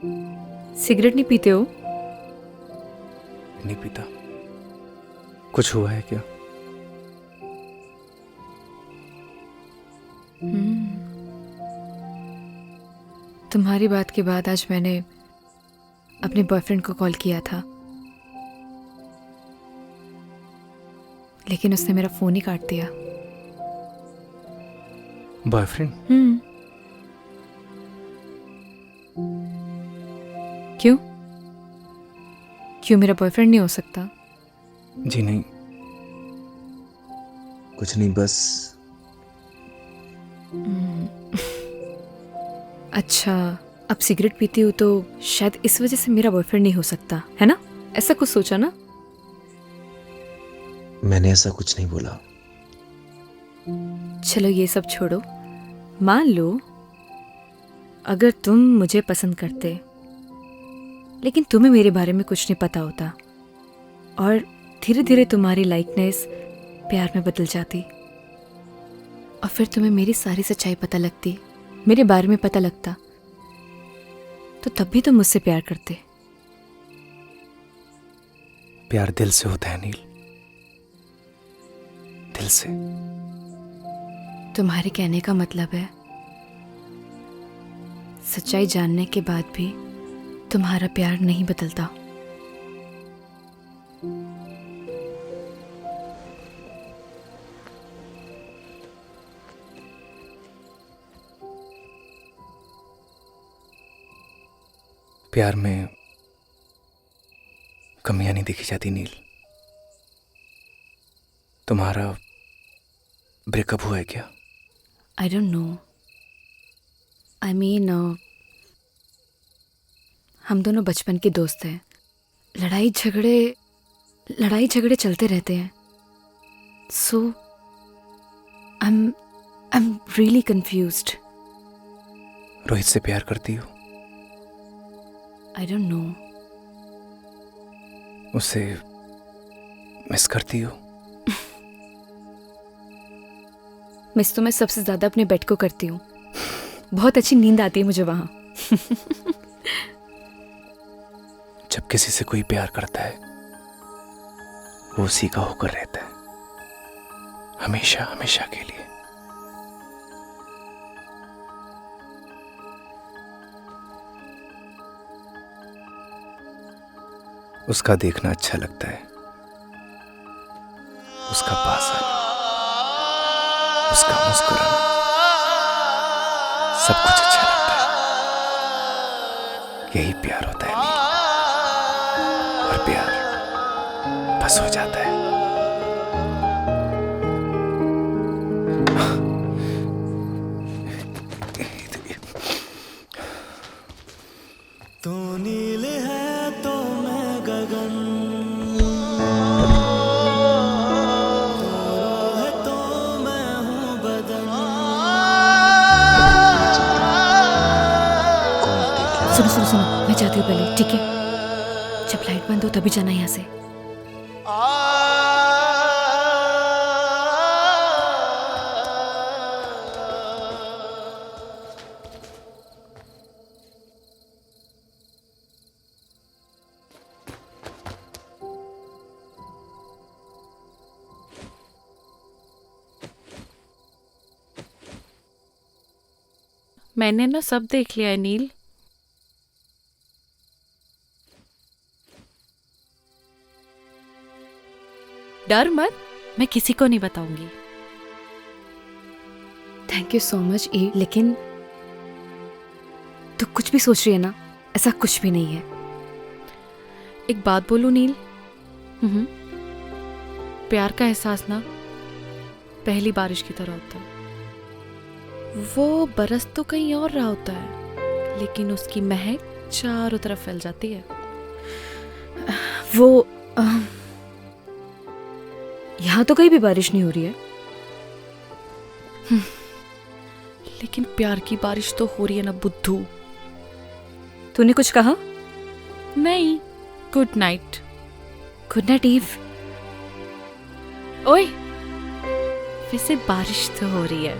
Cigarette नहीं पीते हो? नहीं पीता। कुछ हुआ है क्या? तुम्हारी बात के बाद आज मैंने अपने बॉयफ्रेंड को कॉल किया था, लेकिन उसने मेरा फोन ही काट दिया। बॉयफ्रेंड? क्यों? क्यों मेरा बॉयफ्रेंड नहीं हो सकता? जी नहीं, कुछ नहीं, बस अच्छा, अब सिगरेट पीती हूँ तो शायद इस वजह से मेरा बॉयफ्रेंड नहीं हो सकता, है ना? ऐसा कुछ सोचा ना? मैंने ऐसा कुछ नहीं बोला। चलो ये सब छोड़ो। मान लो अगर तुम मुझे पसंद करते, लेकिन तुम्हें मेरे बारे में कुछ नहीं पता होता और धीरे धीरे तुम्हारी लाइकनेस प्यार में बदल जाती, और फिर तुम्हें मेरी सारी सच्चाई पता लगती, मेरे बारे में पता लगता, तो तब भी तुम मुझसे प्यार करते। प्यार दिल से होता है नील, दिल से। तुम्हारे कहने का मतलब है सच्चाई जानने के बाद भी तुम्हारा प्यार नहीं बदलता। प्यार में कमियां नहीं देखी जाती नील। तुम्हारा ब्रेकअप हुआ है क्या? आई डोंट नो। आई मीन हम दोनों बचपन के दोस्त हैं। लड़ाई झगड़े चलते रहते हैं। So I am really confused. Rohit से प्यार करती हो? I don't know. उसे मिस करती हो? मिस तो मैं सबसे ज्यादा अपने बेड को करती हूँ। बहुत अच्छी नींद आती है मुझे वहां। जब किसी से कोई प्यार करता है वो उसी का होकर रहता है, हमेशा हमेशा के लिए। उसका देखना अच्छा लगता है, उसका पास आना, उसका मुस्कुराना, सब कुछ अच्छा लगता है। यही प्यार होता है नील, और प्यार बस हो जाता है। तू नील है तो मैं गगन, तू है तो मैं हूँ बदन। सुनो सुनो सुनो, मैं जाती हूँ पहले, ठीक है? जब लाइट बंद हो तभी जाना यहाँ से। मैंने ना सब देख लिया है नील। डर मत, मैं किसी को नहीं बताऊंगी। थैंक यू सो मच ई, लेकिन तू कुछ भी सोच रही है ना, ऐसा कुछ भी नहीं है। एक बात बोलूं नील, प्यार का एहसास ना पहली बारिश की तरह होता है। वो बरस तो कहीं और रहा होता है, लेकिन उसकी महक चारों तरफ फैल जाती है। वो यहाँ तो कहीं भी बारिश नहीं हो रही है। लेकिन प्यार की बारिश तो हो रही है ना बुद्धू। तूने कुछ कहा? नहीं, good night. Good night Eve. ओए, वैसे बारिश तो हो रही है।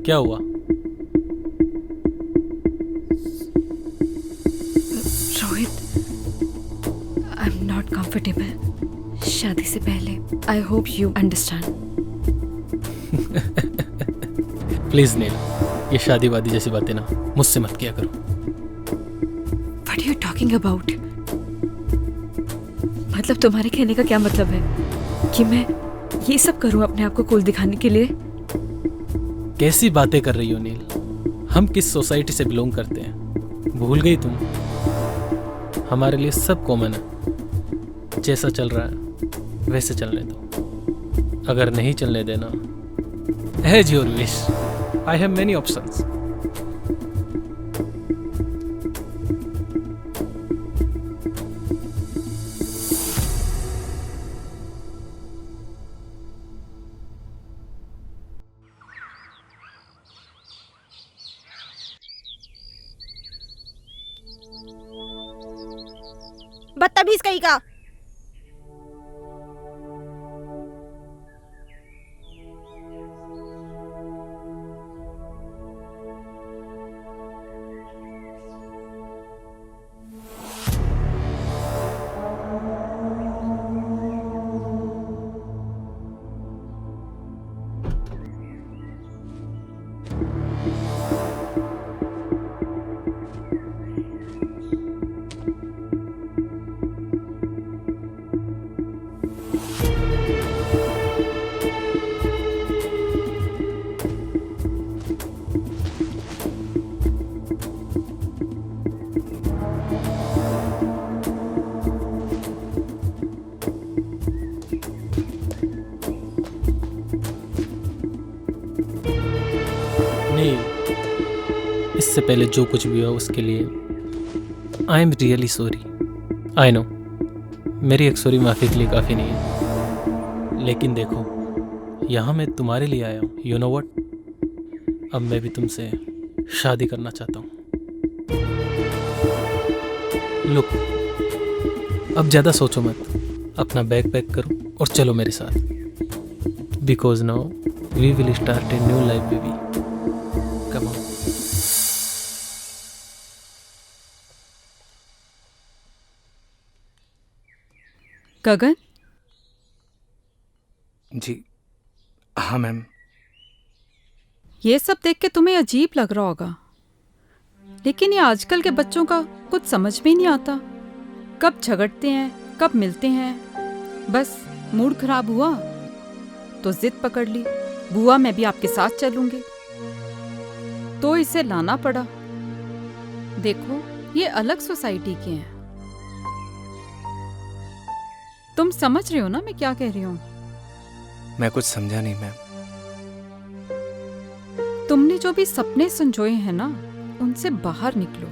क्या हुआ? Rohit, I am not comfortable शादी से पहले. I hope you understand. Please Neel, ये शादी वादी जैसी बातें ना मुझसे मत किया करो. What are you talking about? मतलब तुम्हारे कहने का क्या मतलब है कि मैं ये सब करूं अपने आप को कूल दिखाने के लिए? कैसी बातें कर रही हो नील? हम किस सोसाइटी से बिलोंग करते हैं भूल गई तुम? हमारे लिए सब कॉमन है. जैसा चल रहा है वैसे चलने दो. अगर नहीं चलने देना, as your wish. I have many options. बदतमीज कहीं का. इससे पहले जो कुछ भी हुआ उसके लिए आई am really sorry. I know मेरी एक सॉरी माफ़ी के लिए काफ़ी नहीं है, लेकिन देखो यहाँ मैं तुम्हारे लिए आया हूँ. यू नो व्हाट, अब मैं भी तुमसे शादी करना चाहता हूँ. लुक, अब ज़्यादा सोचो मत, अपना बैग पैक करो और चलो मेरे साथ. Because now we will start a new life baby. Come on. Gagan, जी हाँ मैम. ये सब देख के तुम्हें अजीब लग रहा होगा, लेकिन ये आजकल के बच्चों का कुछ समझ में नहीं आता. कब झगड़ते हैं, कब मिलते हैं. बस मूड खराब हुआ तो जिद पकड़ ली, बुआ मैं भी आपके साथ चलूंगी, तो इसे लाना पड़ा. देखो ये अलग सोसाइटी के हैं. तुम समझ रहे हो ना मैं क्या कह रही हूँ? मैं कुछ समझा नहीं मैम. तुमने जो भी सपने संजोए हैं ना, उनसे बाहर निकलो,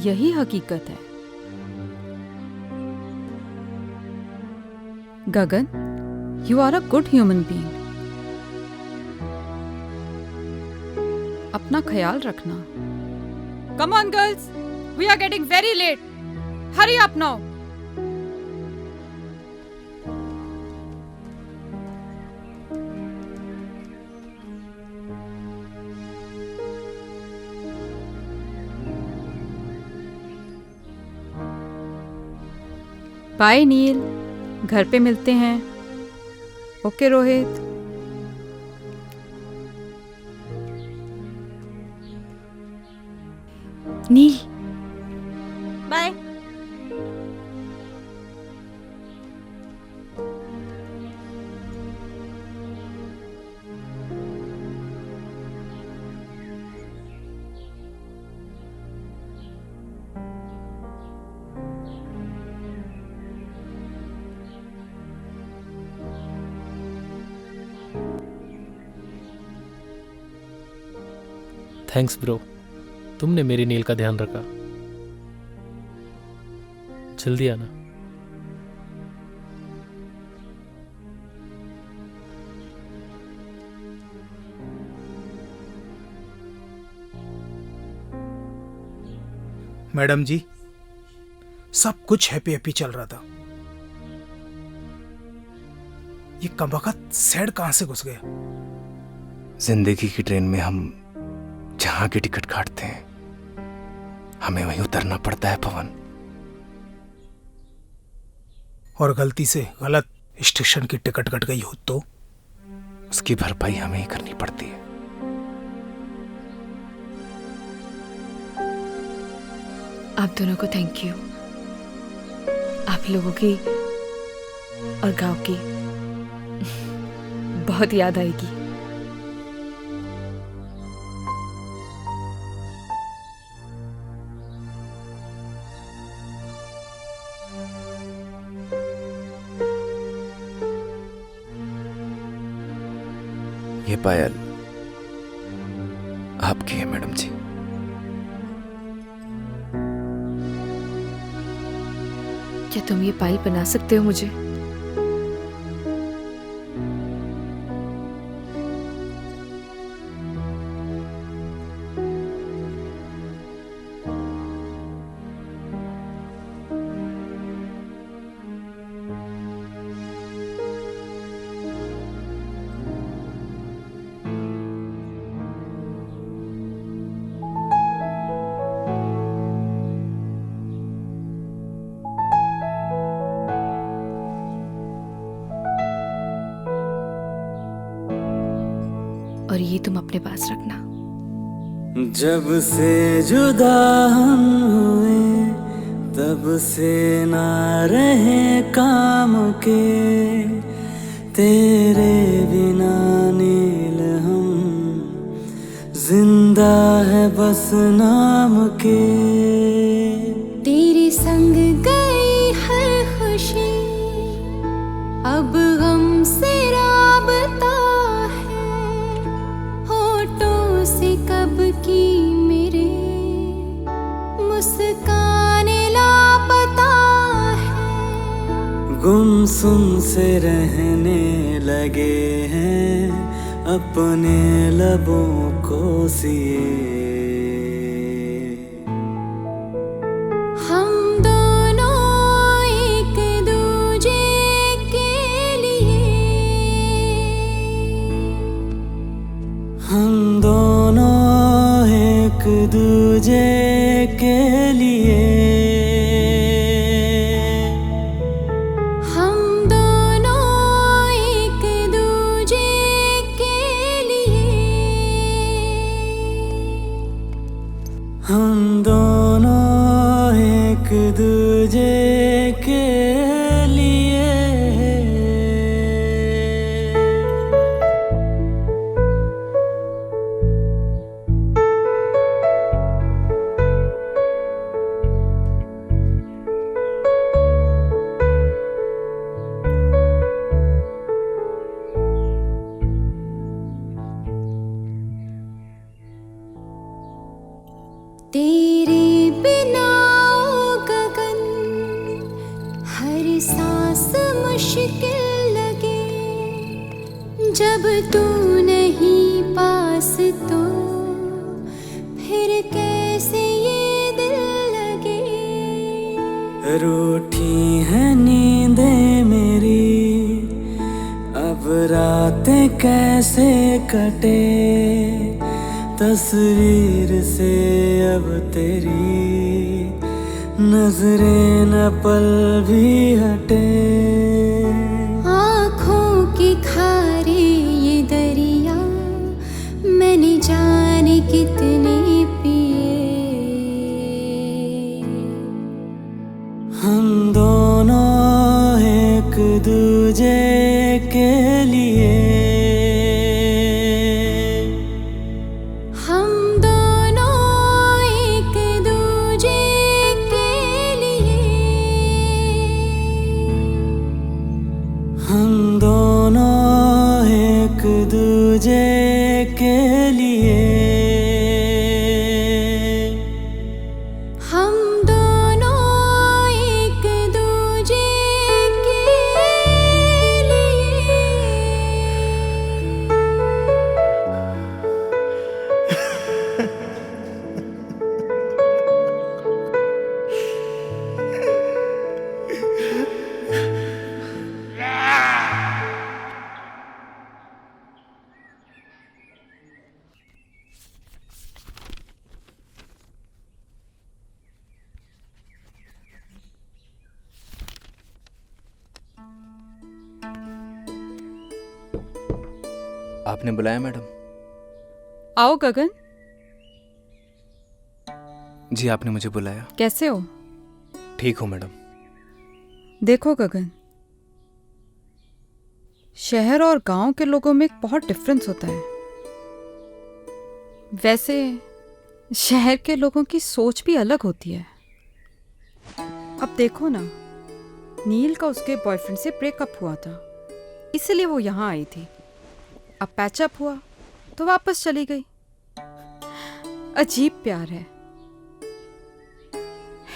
यही हकीकत है. Gagan, you are a good human being. अपना ख्याल रखना. Come on girls, we are getting very late. Hurry up now. Bye Neel, घर पे मिलते हैं. Okay Rohit. Neel, bye. Thanks bro, तुमने मेरी नील का ध्यान रखा. जल्दी आना. मैडम जी, सब कुछ हैप्पी हैप्पी चल रहा था. ये कमबख्त सैड कहां से घुस गया? जिंदगी की ट्रेन में हम जहां की टिकट काटते हैं हमें वहीं उतरना पड़ता है पवन। और गलती से गलत स्टेशन की टिकट कट गई हो तो? उसकी भरपाई हमें ही करनी पड़ती है। आप दोनों को थैंक यू। आप लोगों की और गांव की बहुत याद आएगी। ये पायल आपकी है मैडम जी। क्या तुम ये पायल बना सकते हो मुझे? और ये तुम अपने पास रखना। जब से जुदा हम हुए तब से ना रहे काम के, तेरे बिना नील हम जिंदा है बस नाम के। तेरे संग गई हर खुशी अब हमसे राबता है, होठों से कब की मेरे मुस्कान लापता है। गुमसुम से रहने लगे हैं अपने लबों को सिए। हम दोनों एक दूजे के लिए, हम दोनों एक दूजे के लिए, हम दोनों एक दूजे के लिए, हम दोनों एक दूजे के लिए। तेरे बिना ओ गगन हर सांस मुश्किल लगे, जब तू नहीं पास तो फिर कैसे ये दिल लगे। रूठी है नींदें मेरी अब रातें कैसे कटे, तस्वीर से अब तेरी नजरें न पल भी हटे। आँखों के खारे ये दरिया मैंने जाने कितने पिए। हम दोनों एक दूजे के लिए, हम दोनों एक दूजे के लिए, हम दोनों एक दूजे के लिए, हम दोनों एक दूजे के लिए। आपने बुलाया मैडम? आओ गगन, जी आपने मुझे बुलाया। कैसे हो? ठीक हूँ मैडम। देखो गगन, शहर और गांव के लोगों में एक बहुत डिफरेंस होता है। वैसे शहर के लोगों की सोच भी अलग होती है। अब देखो ना, नील का उसके बॉयफ्रेंड से ब्रेकअप हुआ था, इसलिए वो यहाँ आई थी। अब पैचअप हुआ तो वापस चली गई। अजीब प्यार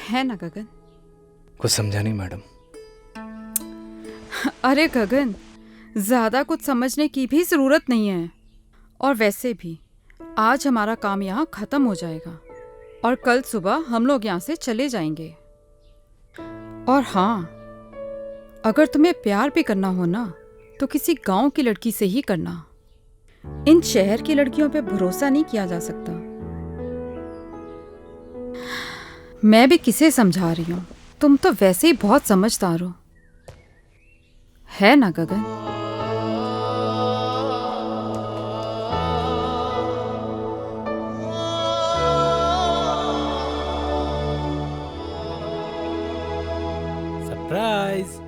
है ना गगन? कुछ समझा नहीं मैडम। अरे गगन, ज्यादा कुछ समझने की भी जरूरत नहीं है। और वैसे भी आज हमारा काम यहाँ खत्म हो जाएगा और कल सुबह हम लोग यहाँ से चले जाएंगे। और हाँ, अगर तुम्हें प्यार भी करना हो ना तो किसी गांव की लड़की से ही करना। इन शहर की लड़कियों पे भरोसा नहीं किया जा सकता। मैं भी किसे समझा रही हूँ, तुम तो वैसे ही बहुत समझदार हो, है ना Gagan? Surprise.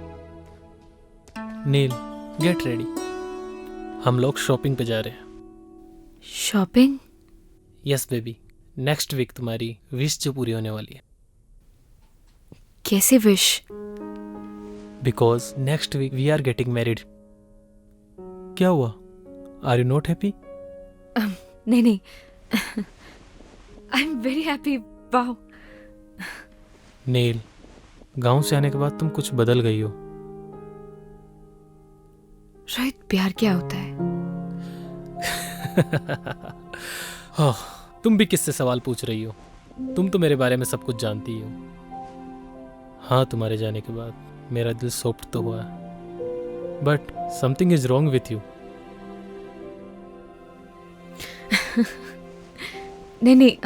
Neel, get ready, हम लोग शॉपिंग पे जा रहे हैं। Shopping? Yes baby, next week तुम्हारी विश जो पूरी होने वाली है। कैसे wish? Because next week we are getting married. क्या हुआ? Are you not happy? नहीं नहीं, I am very happy. Wow. Neel, गांव से आने के बाद तुम कुछ बदल गई हो। रोहित, प्यार क्या होता है? हाँ, तुम भी किससे सवाल पूछ रही हो? तुम तो मेरे बारे में सब कुछ जानती हो। हाँ, तुम्हारे जाने के बाद मेरा दिल सॉफ्ट तो हुआ है, but something is wrong with you. नहीं नहीं,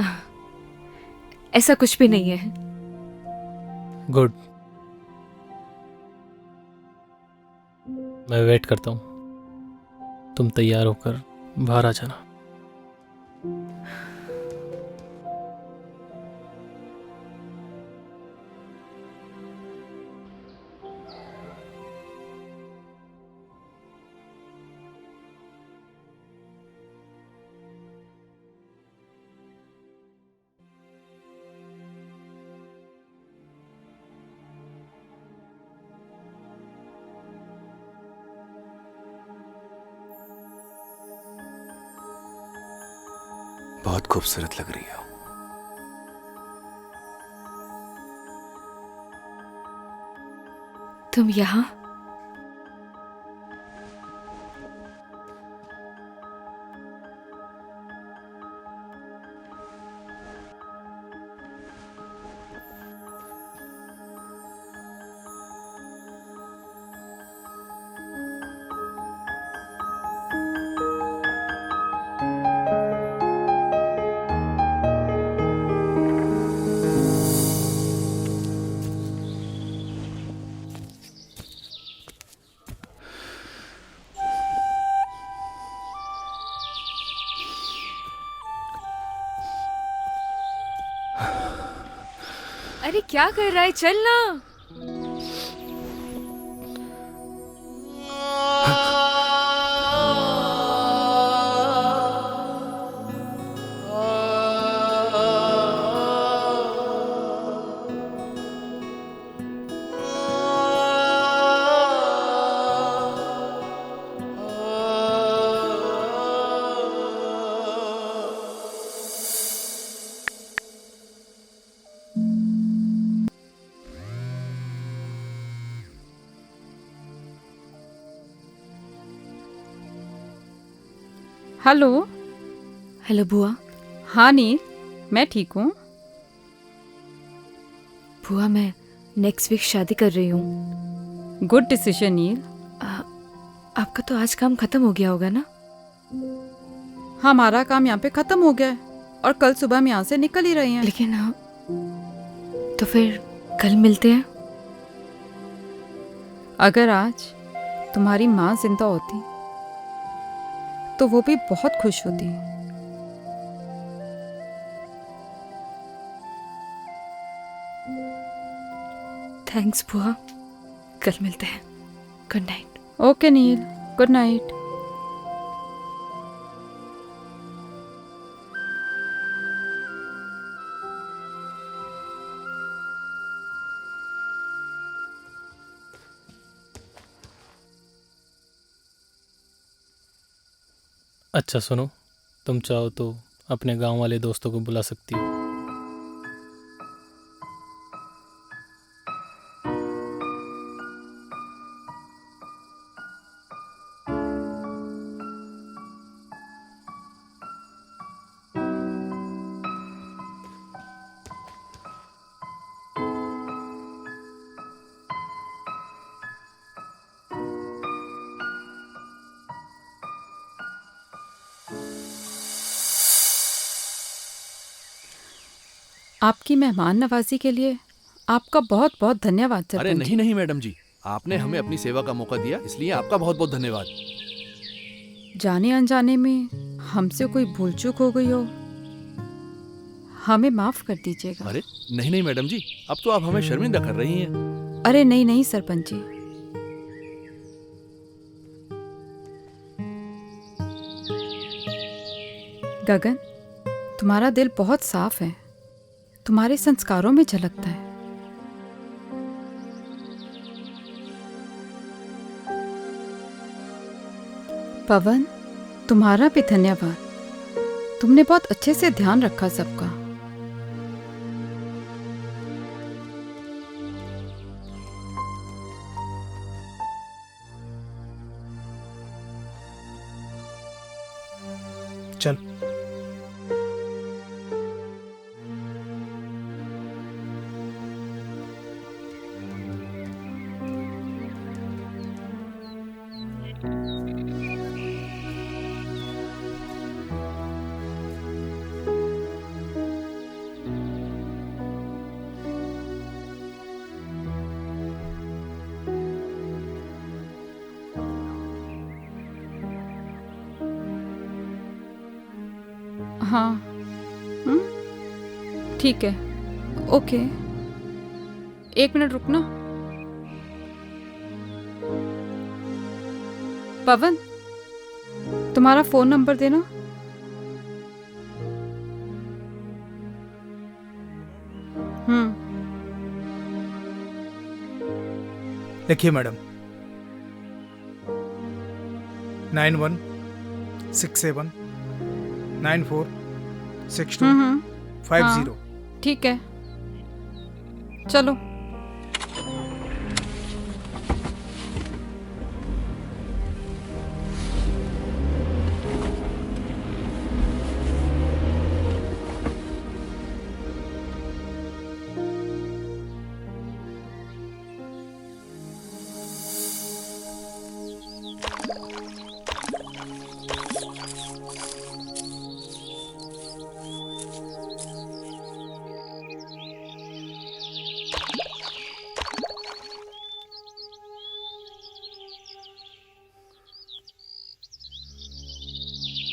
ऐसा कुछ भी नहीं है। गुड, मैं वेट करता हूँ। तुम तैयार होकर बाहर आ जाना। बहुत खूबसूरत लग रही हो। तुम यहाँ? अरे क्या कर रहा है? चल ना। हेलो। हेलो बुआ। हाँ नील, मैं ठीक हूँ। बुआ, मैं नेक्स्ट वीक शादी कर रही हूँ। गुड डिसीजन नील। आपका तो आज काम खत्म हो गया होगा ना? हमारा काम यहाँ पे खत्म हो गया है और कल सुबह हम यहाँ से निकल ही रहे हैं। लेकिन तो फिर कल मिलते हैं। अगर आज तुम्हारी माँ जिंदा होती तो वो भी बहुत खुश होती। थैंक्स बुआ, कल मिलते हैं। Good night. ओके नील, गुड नाइट। अच्छा सुनो, तुम चाहो तो अपने गांव वाले दोस्तों को बुला सकती हो। आपकी मेहमान नवाजी के लिए आपका बहुत बहुत धन्यवाद सरपंच अरे जी। नहीं नहीं मैडम जी, आपने हमें अपनी सेवा का मौका दिया, इसलिए आपका बहुत बहुत धन्यवाद। जाने अनजाने में हमसे कोई भूल चूक हो गई हो, हमें माफ कर दीजिएगा। अरे नहीं नहीं मैडम जी, अब तो आप हमें शर्मिंदा कर रही हैं। अरे नहीं नहीं सरपंच जी, गगन, तुम्हारा दिल बहुत साफ है, तुम्हारे संस्कारों में झलकता है। पवन, तुम्हारा भी धन्यवाद, तुमने बहुत अच्छे से ध्यान रखा सबका। चल। हाँ, ठीक है, ओके। 1 मिनट रुकना। पवन, तुम्हारा फोन नंबर देना। देखिए मैडम, 9167 946250। ठीक है, चलो।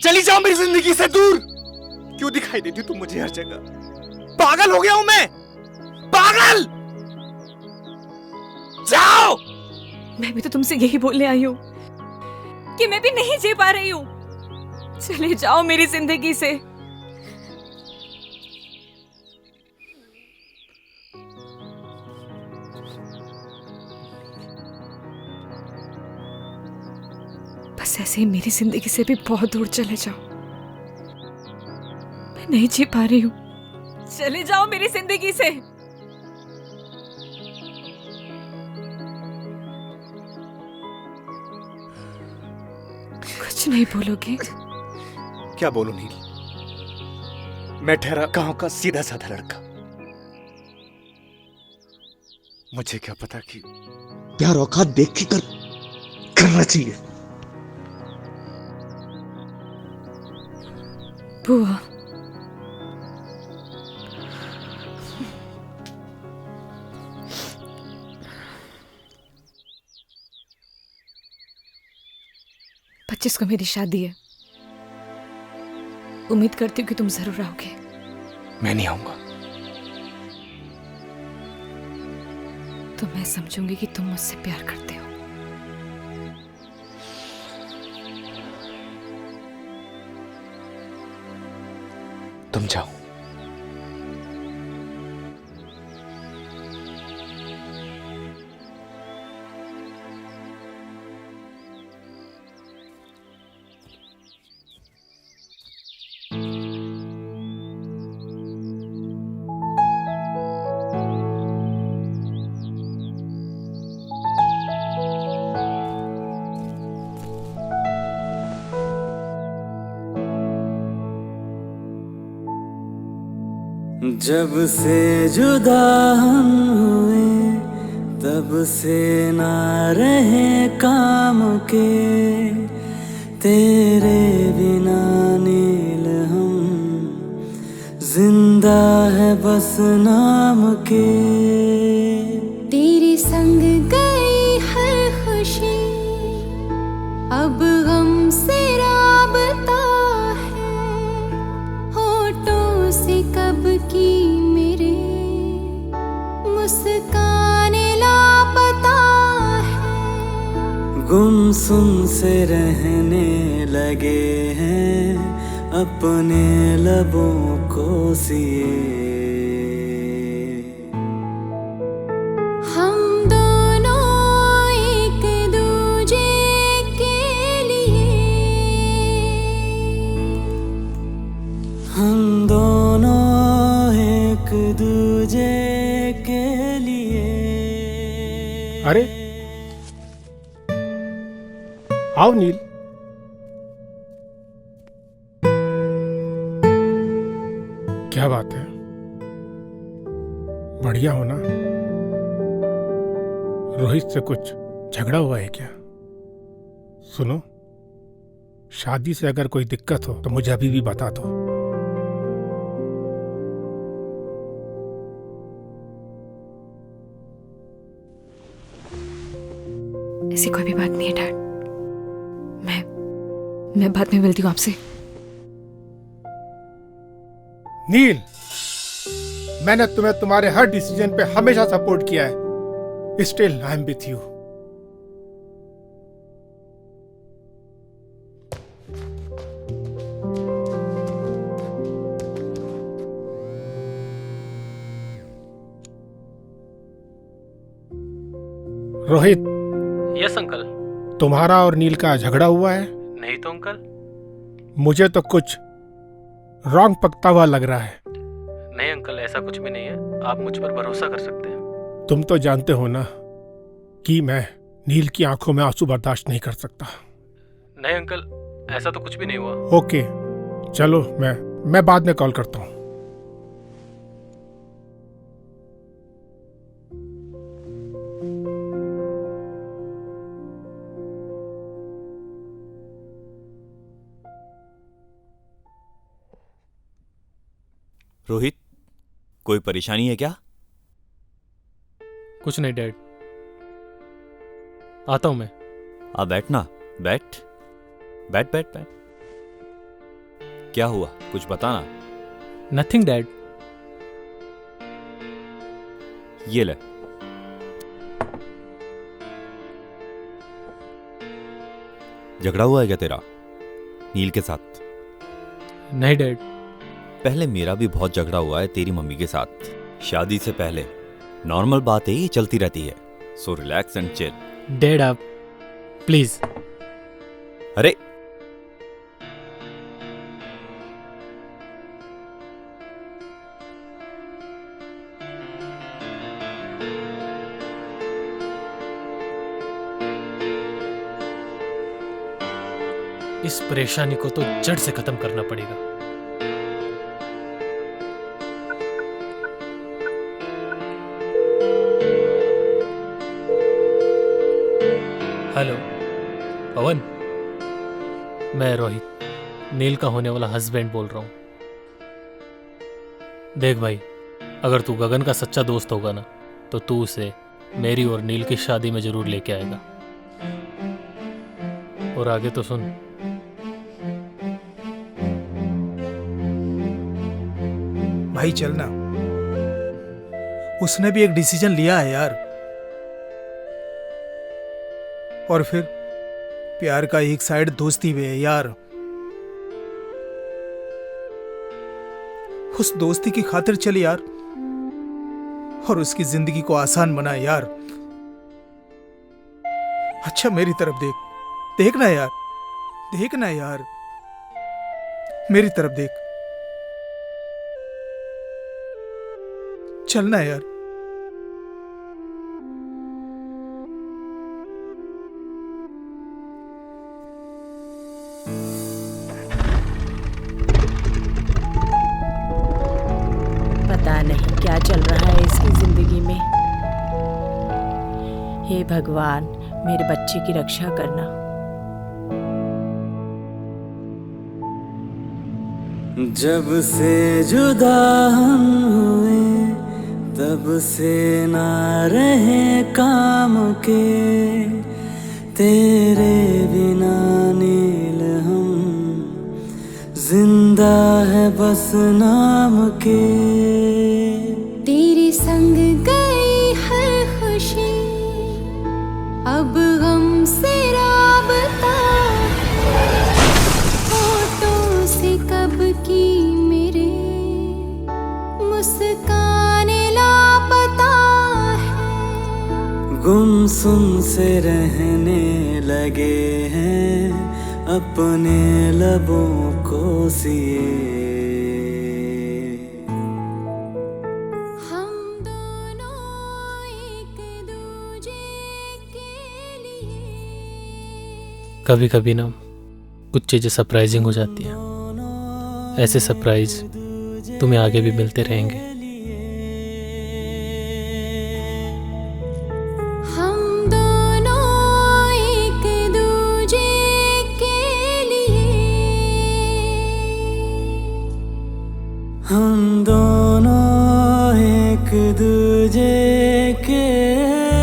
चली जाओ मेरी जिंदगी से दूर। क्यों दिखाई देती तुम मुझे हर जगह? पागल हो गया हूं मैं, पागल। जाओ। मैं भी तो तुमसे यही बोलने आई हूँ कि मैं भी नहीं जी पा रही हूँ। चले जाओ मेरी जिंदगी से। बस ऐसे ही मेरी जिंदगी से भी बहुत दूर चले जाओ। मैं नहीं जी पा रही हूँ। चले जाओ मेरी जिंदगी से। कुछ नहीं बोलोगे? क्या बोलूं नील? मैं ठहरा गांव का सीधा साधा लड़का। मुझे क्या पता कि प्यार औकात देख के करना चाहिए। बुआ, पच्चीस को मेरी शादी है। उम्मीद करती हूँ कि तुम जरूर आओगे। मैं नहीं आऊंगा। तो मैं समझूंगी कि तुम मुझसे प्यार करते हो। तुम जाओ। जब से जुदा हम हुए तब से ना रहे काम के, तेरे बिना नील हम जिंदा है बस नाम के। तेरे संग गई हर खुशी अब हमसे राबता है, होठों से कब की मेरे मुस्कान लापता है। गुमसुम से रहने लगे हैं अपने लबों को सिए। हम दोनों एक दूजे के लिए, हम दोनों एक दूजे के लिए। अरे आओ नील। क्या बात है, बढ़िया हो ना? रोहित से कुछ झगड़ा हुआ है क्या? सुनो, शादी से अगर कोई दिक्कत हो तो मुझे अभी भी बता दो। ऐसी कोई भी बात नहीं है डैड। मैं बाद में मिलती हूँ आपसे। नील, मैंने तुम्हें तुम्हारे हर डिसीजन पे हमेशा सपोर्ट किया है। Still I am with you. Rohit. Yes uncle. तुम्हारा और नील का झगड़ा हुआ है? नहीं तो अंकल। मुझे तो कुछ रॉन्ग पकता हुआ लग रहा है। नहीं अंकल, ऐसा कुछ भी नहीं है, आप मुझ पर भरोसा कर सकते हैं। तुम तो जानते हो ना कि मैं नील की आंखों में आंसू बर्दाश्त नहीं कर सकता। नहीं अंकल, ऐसा तो कुछ भी नहीं हुआ। ओके चलो, मैं बाद में कॉल करता हूँ। रोहित, कोई परेशानी है क्या? कुछ नहीं डैड, आता हूं मैं। आप बैठना, बैठ बैठ बैठ बैठ। क्या हुआ, कुछ बताना। Nothing dad. ये ले। झगड़ा हुआ है क्या तेरा नील के साथ? नहीं डैड। पहले मेरा भी बहुत झगड़ा हुआ है तेरी मम्मी के साथ, शादी से पहले। नॉर्मल बात है, ये चलती रहती है। So relax and chill. Dad आप प्लीज। अरे इस परेशानी को तो जड़ से खत्म करना पड़ेगा। हेलो पवन, मैं रोहित, नील का होने वाला हस्बैंड बोल रहा हूं। देख भाई, अगर तू गगन का सच्चा दोस्त होगा ना, तो तू उसे मेरी और नील की शादी में जरूर लेके आएगा। और आगे तो सुन। भाई चलना, उसने भी एक डिसीजन लिया है यार। और फिर प्यार का एक साइड दोस्ती भी है यार। उस दोस्ती की खातिर चल यार, और उसकी जिंदगी को आसान बना यार। अच्छा मेरी तरफ देखना यार, देखना यार, मेरी तरफ देख, चलना यार। पता नहीं क्या चल रहा है इसकी जिंदगी में। हे भगवान, मेरे बच्चे की रक्षा करना। जब से जुदा हम हुए तब से ना रहे काम के, तेरे बिना नील हम जिंदा है बस नाम के। तेरे संग गई हर खुशी, अब गम से राबता, होठों से कब की मेरे मुस्काने लापता है। गुमसुम से रहने लगे हैं अपने लबों को सिए। कभी कभी ना कुछ चीज़ें सरप्राइजिंग हो जाती हैं। ऐसे सरप्राइज तुम्हें आगे भी मिलते रहेंगे। हम दोनों एक दूजे के लिए, हम दोनों एक दूजे के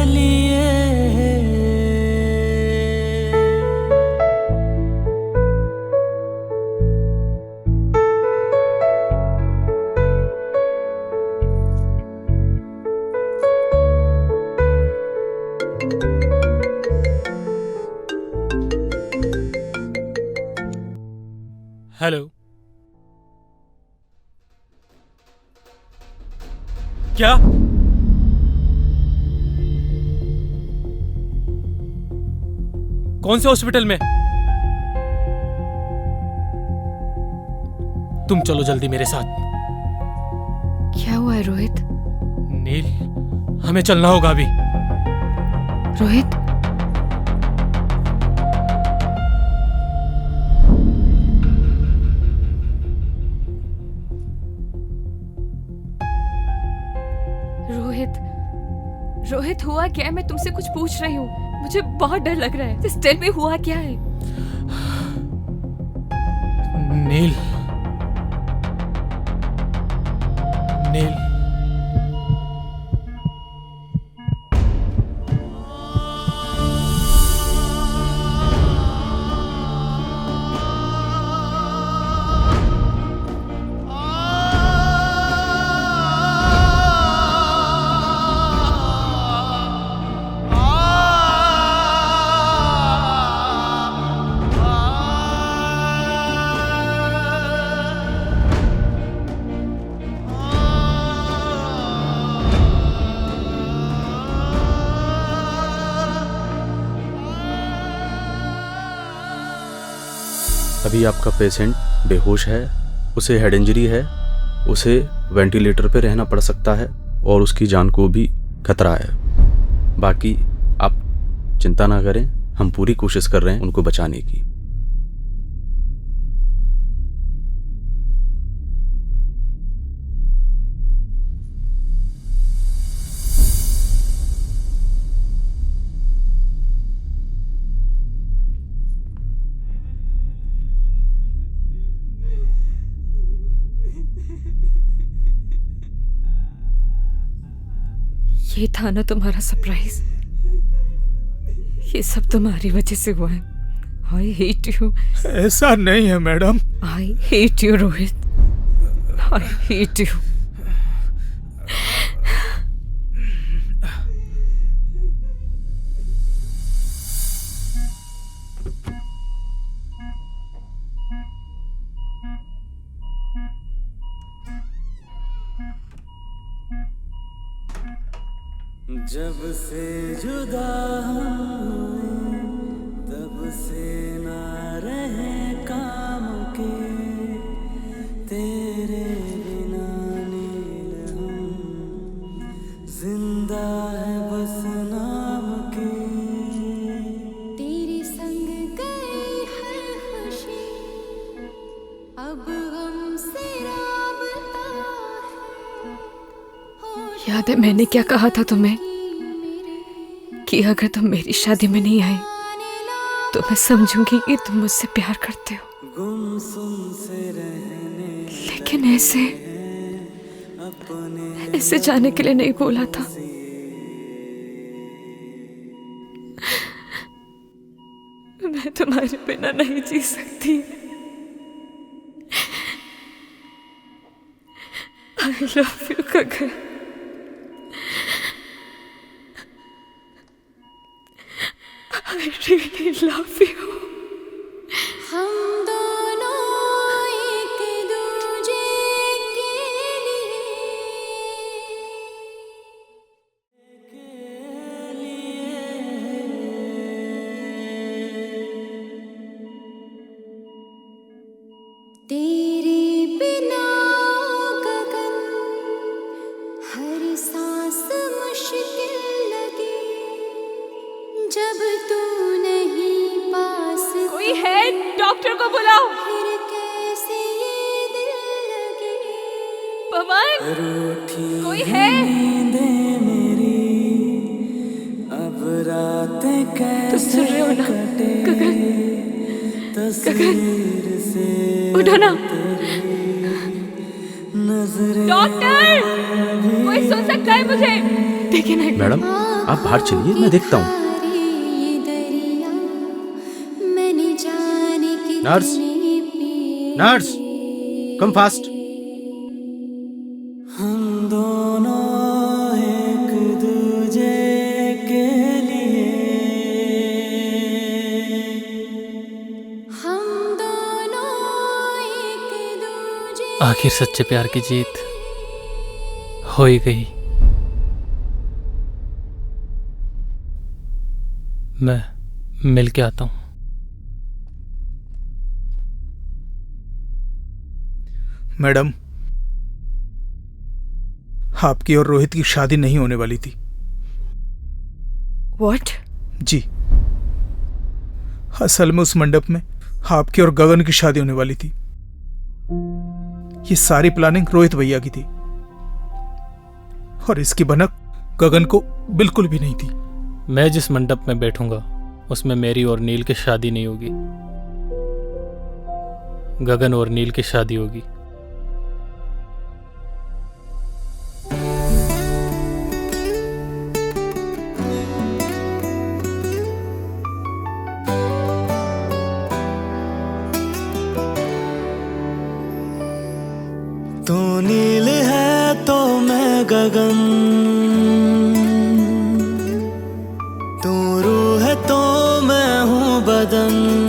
लिए। हेलो, क्या? कौन से हॉस्पिटल में? तुम चलो जल्दी मेरे साथ। क्या हुआ है रोहित? नील, हमें चलना होगा अभी। रोहित, रोहित हुआ क्या है? मैं तुमसे कुछ पूछ रही हूँ, मुझे बहुत डर लग रहा है। Just tell me, हुआ क्या है? नील, नील, अभी आपका पेशेंट बेहोश है, उसे हेड इंजरी है, उसे वेंटिलेटर पे रहना पड़ सकता है और उसकी जान को भी खतरा है। बाकी आप चिंता ना करें, हम पूरी कोशिश कर रहे हैं उनको बचाने की। ये था ना तुम्हारा सरप्राइज? ये सब तुम्हारी वजह से हुआ है। I hate you. ऐसा नहीं है madam. I hate you Rohit, I hate you. जब से जुदा हुए तब से ना रहे काम के तेरे बिना नील हम जिंदा है बस नाम के तेरे संग गई हर खुशी अब हमसे राबता है। याद है मैंने क्या कहा था तुम्हें कि अगर तुम मेरी शादी में नहीं आए तो मैं समझूंगी कि तुम मुझसे प्यार करते हो। गुमसुम से रहने लेकिन ऐसे जाने के लिए नहीं बोला था। मैं तुम्हारे बिना नहीं जी सकती। I love you, Gagan. I really love you। हम दोनों एक दूजे के लिए तेरे बिना गगन हर सांस मुश्किल लगी जब तू नहीं पास। कोई है? डॉक्टर को बुलाओ। फिर कैसे ये दिल लगे पवन, रूठी कोई है? नींदें मेरी अब रातें कैसे सुन रहे हो ना? गगन, तस्वीर से उठो ना। नजरें डॉक्टर, कोई सुन सकता है मुझे? देखिए ना। मैडम आप बाहर चलिए, मैं देखता हूँ। ये दरिया मैंने जाने की नर्स, नर्स, कम फास्ट। हम दोनों एक दूजे के लिए हम दोनों एक दूजे आखिर सच्चे प्यार की जीत हो ही गई। मैं मिल के आता हूँ। मैडम, आपकी और रोहित की शादी नहीं होने वाली थी। What? जी, असल में उस मंडप में आपकी और गगन की शादी होने वाली थी। ये सारी प्लानिंग रोहित भैया की थी और इसकी भनक गगन को बिल्कुल भी नहीं थी। मैं जिस मंडप में बैठूंगा उसमें मेरी और नील की शादी नहीं होगी, गगन और नील की शादी होगी। तू नील है तो मैं गगन, तू रूह है तो मैं हूँ बदन।